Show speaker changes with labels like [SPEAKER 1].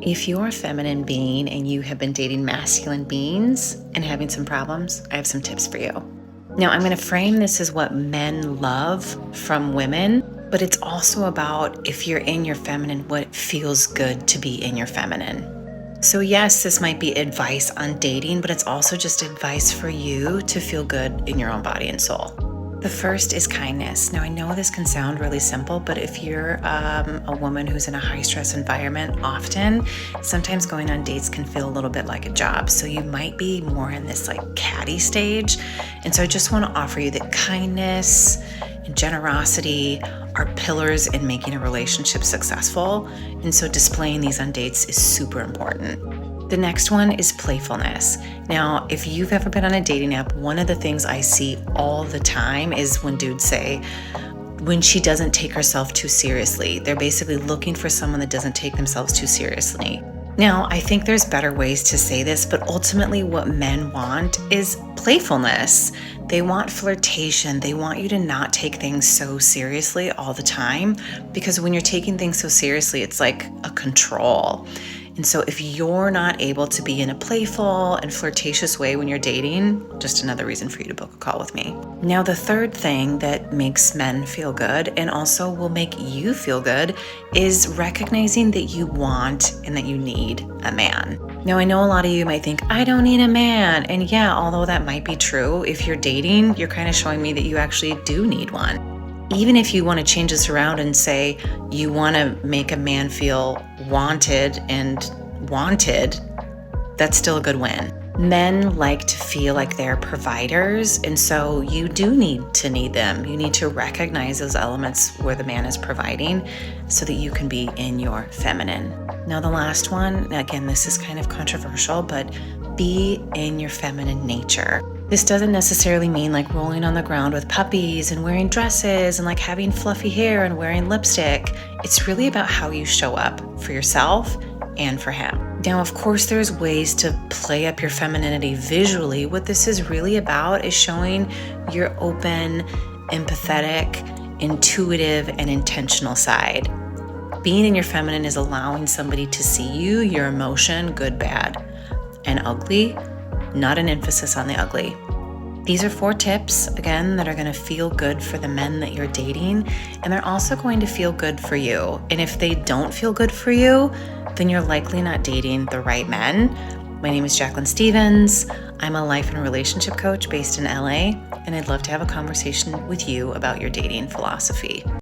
[SPEAKER 1] If you're a feminine being and you have been dating masculine beings and having some problems, I have some tips for you. Now, I'm going to frame this as what men love from women, but it's also about if you're in your feminine, what feels good to be in your feminine. So yes, this might be advice on dating, but it's also just advice for you to feel good in your own body and soul. The first is kindness. Now, I know this can sound really simple, but if you're a woman who's in a high stress environment often, sometimes going on dates can feel a little bit like a job. So you might be more in this like catty stage. And so I just want to offer you that kindness and generosity are pillars in making a relationship successful. And so displaying these on dates is super important. The next one is playfulness. Now, if you've ever been on a dating app, one of the things I see all the time is when dudes say, when she doesn't take herself too seriously. They're basically looking for someone that doesn't take themselves too seriously. Now, I think there's better ways to say this, but ultimately what men want is playfulness. They want flirtation. They want you to not take things so seriously all the time, because when you're taking things so seriously, it's like a control. And so if you're not able to be in a playful and flirtatious way when you're dating, just another reason for you to book a call with me. Now, the third thing that makes men feel good and also will make you feel good is recognizing that you want and that you need a man. Now, I know a lot of you might think, I don't need a man. And yeah, although that might be true, if you're dating, you're kind of showing me that you actually do need one. Even if you want to change this around and say you want to make a man feel wanted, that's still a good win. Men like to feel like they're providers, and so you do need them. You need to recognize those elements where the man is providing so that you can be in your feminine. Now, the last one, again, this is kind of controversial, but be in your feminine nature. This doesn't necessarily mean like rolling on the ground with puppies and wearing dresses and like having fluffy hair and wearing lipstick. It's really about how you show up for yourself and for him. Now, of course, there's ways to play up your femininity visually. What this is really about is showing your open, empathetic, intuitive, and intentional side. Being in your feminine is allowing somebody to see you, your emotion, good, bad, and ugly, not an emphasis on the ugly. These are 4 tips, again, that are going to feel good for the men that you're dating, and they're also going to feel good for you. And if they don't feel good for you, then you're likely not dating the right men. My name is Jacqueline Stevens. I'm a life and relationship coach based in LA, and I'd love to have a conversation with you about your dating philosophy.